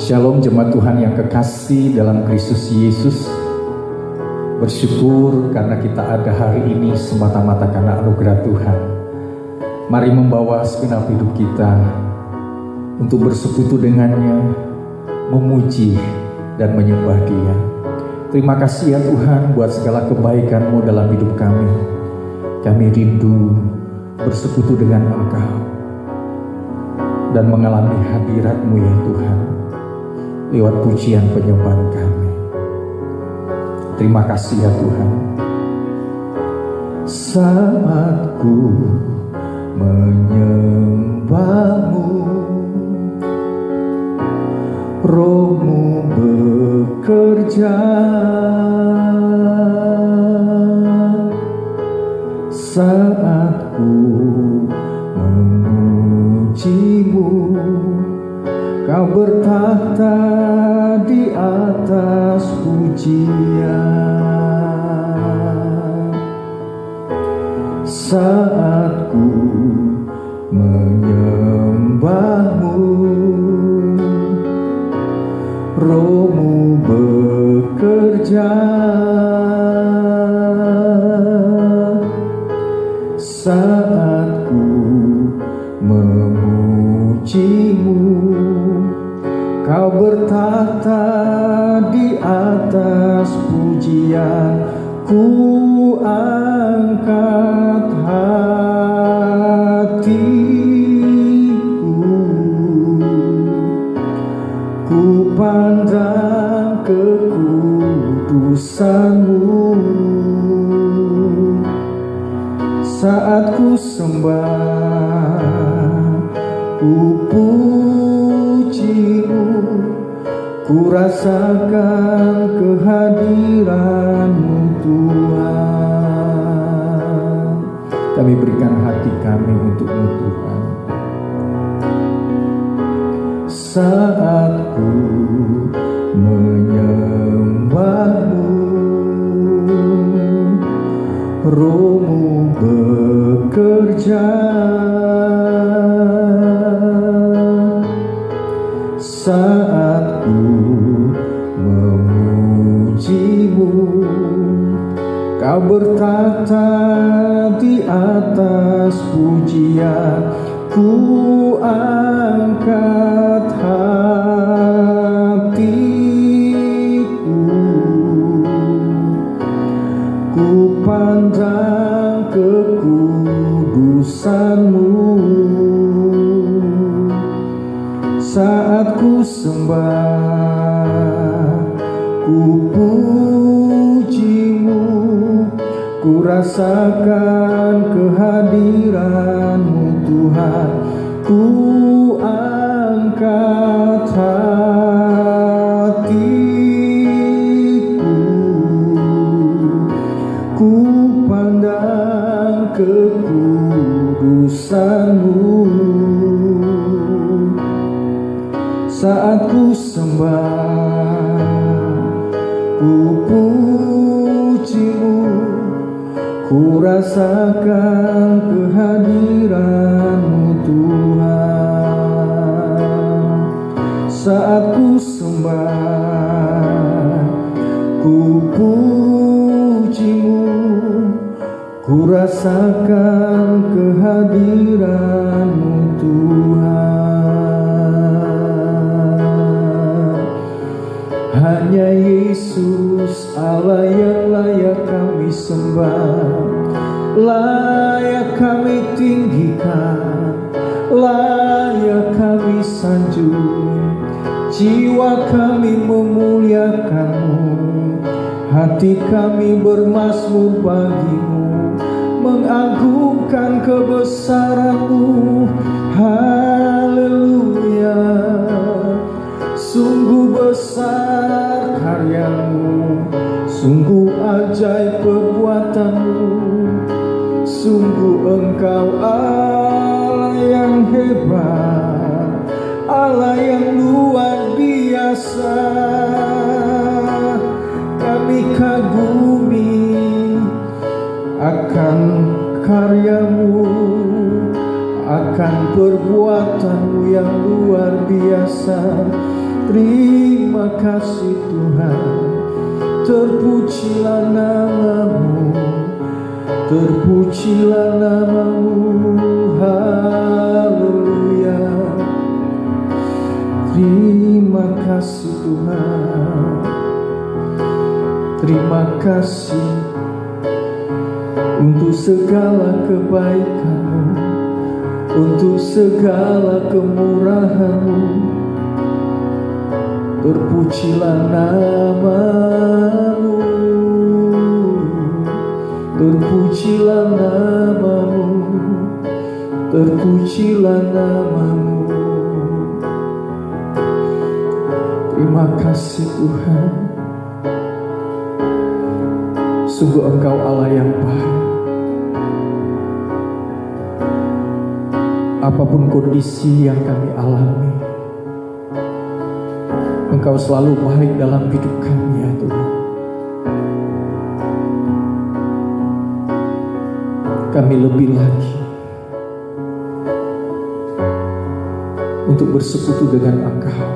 Shalom jemaat Tuhan yang kekasih dalam Kristus Yesus. Bersyukur karena kita ada hari ini semata-mata karena anugerah Tuhan. Mari membawa segenap hidup kita untuk bersekutu dengannya, memuji dan menyembah Dia. Terima kasih ya Tuhan buat segala kebaikan-Mu dalam hidup kami. Kami rindu bersekutu dengan Engkau dan mengalami hadirat-Mu ya Tuhan, lewat pujian penyembahan kami. Terima kasih ya Tuhan. Saat ku menyembah-Mu, Roh-Mu bekerja. Saat ku memuji-Mu, Kau bertahta di atas pujian. Saat ku menyembah-Mu, Roh-Mu bekerja. Saat ku memuji-Mu, Kau bertahta di atas pujian. Ku angkat hatiku, ku pandang kekudusan-Mu. Saat ku sembah, ku puji-Mu, ku rasakan kehadiran-Mu Tuhan. Kami berikan hati kami untuk-Mu Tuhan. Saat ku menyembah-Mu, Roh-Mu bekerja. Saat ku memuji-Mu, Kau bertahta di atas pujian. Ku angkat hatiku, ku pandang kekudusan-Mu. Saat ku sembah, ku puji-Mu, ku rasakan kehadiran-Mu Tuhan. Ku angkat hatiku, ku pandang kekudusan-Mu. Saat ku sembah, ku puji-Mu, ku rasakan kehadiran-Mu Tuhan. Saat ku sembah, ku puji-Mu, ku rasakan kehadiran-Mu Tuhan. Hanya Yesus Allah yang layak kami sembah, layak kami tinggikan, layak kami sanjung. Jiwa kami memuliakan-Mu, hati kami bermazmur bagi-Mu, mengagungkan kebesaran-Mu. Haleluya. Sungguh besar karya-Mu, sungguh ajaib perbuatan-Mu. Sungguh Engkau Allah yang hebat, Allah yang luar biasa. Kami kagumi akan karya-Mu, akan perbuatan-Mu yang luar biasa. Terima kasih Tuhan, terpujilah namamu, terpujilah namamu, haleluya. Terima kasih Tuhan, terima kasih untuk segala kebaikan-Mu, untuk segala kemurahan-Mu. Terpujilah namamu, terpujilah namamu, terpujilah namamu. Terima kasih Tuhan, sungguh Engkau Allah yang baik. Apapun kondisi yang kami alami, Engkau selalu baik dalam hidup kami ya Tuhan. Kami lebih lagi untuk bersekutu dengan Engkau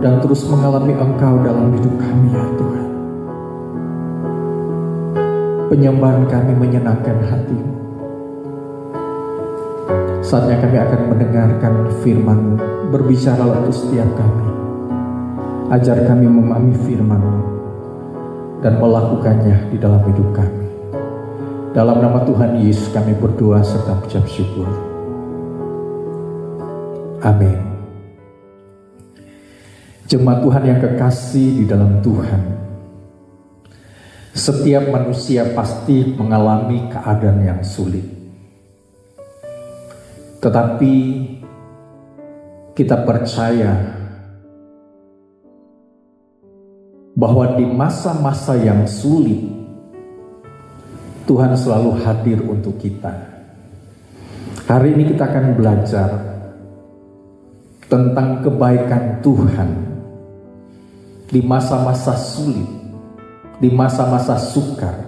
dan terus mengalami Engkau dalam hidup kami ya Tuhan. Penyembahan kami menyenangkan hati-Mu. Saatnya kami akan mendengarkan firman-Mu. Berbicaralah untuk setiap kami. Ajar kami memahami firman-Mu dan melakukannya di dalam hidup kami. Dalam nama Tuhan Yesus kami berdoa serta mengucap syukur. Amin. Jemaat Tuhan yang kekasih di dalam Tuhan, setiap manusia pasti mengalami keadaan yang sulit. Tetapi kita percaya bahwa di masa-masa yang sulit Tuhan selalu hadir untuk kita. Hari ini kita akan belajar tentang kebaikan Tuhan di masa-masa sulit, di masa-masa sukar.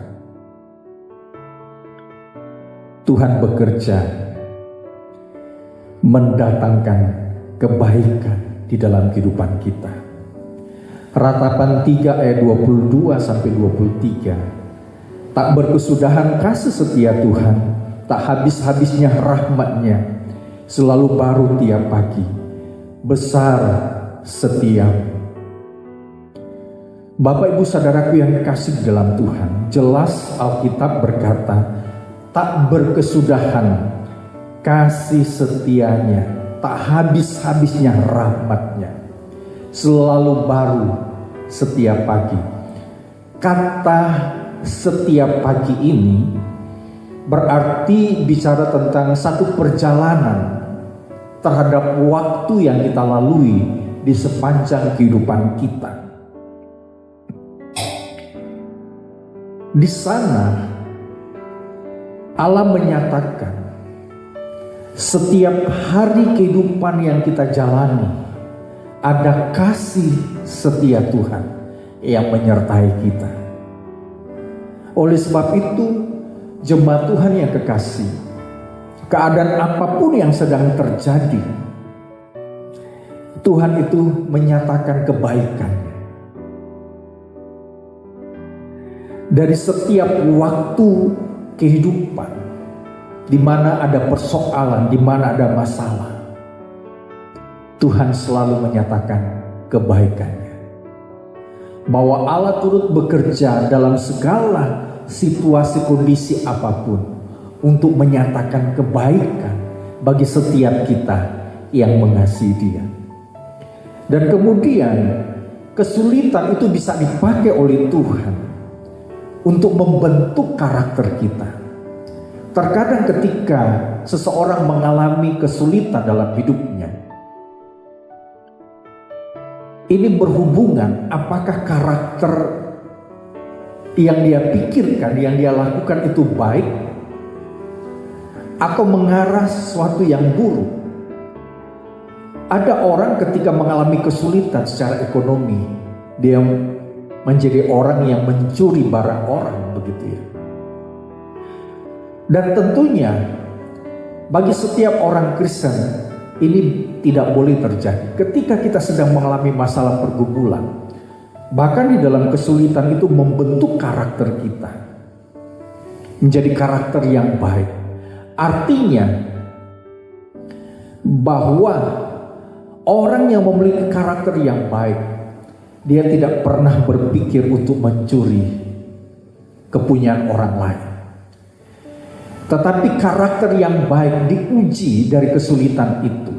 Tuhan bekerja mendatangkan kebaikan di dalam kehidupan kita. Ratapan 3 ayat 22 sampai 23. Tak berkesudahan kasih setia Tuhan, tak habis-habisnya rahmat-Nya, selalu baru tiap pagi, besar setiap. Bapak Ibu saudaraku yang kasih dalam Tuhan, jelas Alkitab berkata, tak berkesudahan kasih setianya, tak habis-habisnya rahmat-Nya, selalu baru setiap pagi. Kata setiap pagi ini berarti bicara tentang satu perjalanan terhadap waktu yang kita lalui di sepanjang kehidupan kita. Di sana Allah menyatakan setiap hari kehidupan yang kita jalani ada kasih setia Tuhan yang menyertai kita. Oleh sebab itu, jemaat Tuhan yang kekasih, keadaan apapun yang sedang terjadi, Tuhan itu menyatakan kebaikan-Nya. Dari setiap waktu kehidupan, di mana ada persoalan, di mana ada masalah, Tuhan selalu menyatakan kebaikan-Nya. Bahwa Allah turut bekerja dalam segala situasi kondisi apapun untuk menyatakan kebaikan bagi setiap kita yang mengasihi Dia. Dan kemudian kesulitan itu bisa dipakai oleh Tuhan untuk membentuk karakter kita. Terkadang ketika seseorang mengalami kesulitan dalam hidupnya, ini berhubungan apakah karakter yang dia pikirkan, yang dia lakukan itu baik atau mengarah sesuatu yang buruk. Ada orang ketika mengalami kesulitan secara ekonomi, dia menjadi orang yang mencuri barang orang, begitu ya. Dan tentunya bagi setiap orang Kristen Ini tidak boleh terjadi ketika kita sedang mengalami masalah pergumulan. Bahkan di dalam kesulitan itu membentuk karakter kita menjadi karakter yang baik. Artinya bahwa orang yang memiliki karakter yang baik, dia tidak pernah berpikir untuk mencuri kepunyaan orang lain. Tetapi karakter yang baik diuji dari kesulitan itu.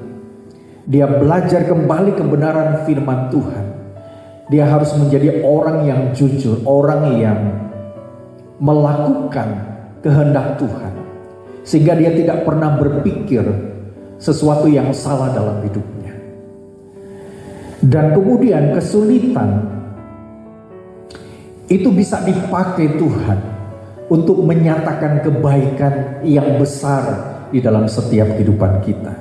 Dia belajar kembali kebenaran firman Tuhan. Dia harus menjadi orang yang jujur, orang yang melakukan kehendak Tuhan. Sehingga dia tidak pernah berpikir sesuatu yang salah dalam hidupnya. Dan kemudian kesulitan itu bisa dipakai Tuhan untuk menyatakan kebaikan yang besar di dalam setiap kehidupan kita.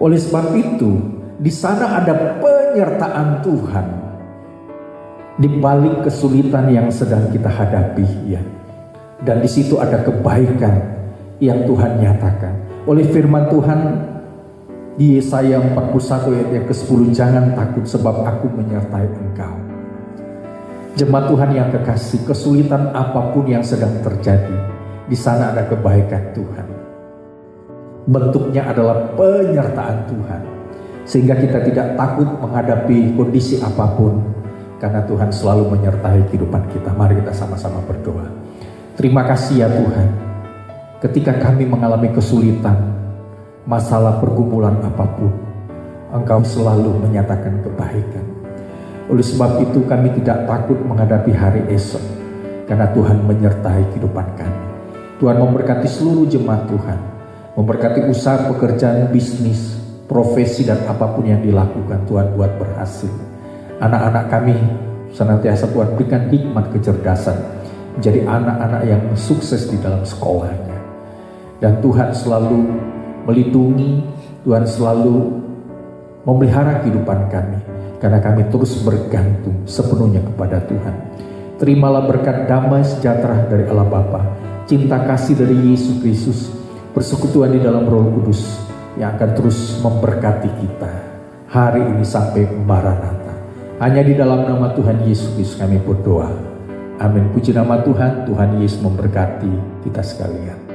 Oleh sebab itu, di sana ada penyertaan Tuhan di balik kesulitan yang sedang kita hadapi, ya. Dan di situ ada kebaikan yang Tuhan nyatakan. Oleh firman Tuhan di Yesaya 41 ayat yang ke-10, jangan takut sebab aku menyertai engkau. Jemaat Tuhan yang kekasih, kesulitan apapun yang sedang terjadi, di sana ada kebaikan Tuhan. Bentuknya adalah penyertaan Tuhan. Sehingga kita tidak takut menghadapi kondisi apapun, karena Tuhan selalu menyertai kehidupan kita. Mari kita sama-sama berdoa. Terima kasih ya Tuhan, ketika kami mengalami kesulitan, masalah pergumulan apapun, Engkau selalu menyatakan kebaikan. Oleh sebab itu kami tidak takut menghadapi hari esok, karena Tuhan menyertai kehidupan kami. Tuhan memberkati seluruh jemaat Tuhan, memberkati usaha, pekerjaan, bisnis, profesi, dan apapun yang dilakukan. Tuhan buat berhasil. Anak-anak kami senantiasa Tuhan berikan hikmat kecerdasan, menjadi anak-anak yang sukses di dalam sekolahnya. Dan Tuhan selalu melindungi, Tuhan selalu memelihara kehidupan kami, karena kami terus bergantung sepenuhnya kepada Tuhan. Terimalah berkat damai sejahtera dari Allah Bapa, cinta kasih dari Yesus Kristus, persekutuan di dalam Roh Kudus yang akan terus memberkati kita hari ini sampai Maranatha. Hanya di dalam nama Tuhan Yesus Kristus kami berdoa. Amin. Puji nama Tuhan. Tuhan Yesus memberkati kita sekalian.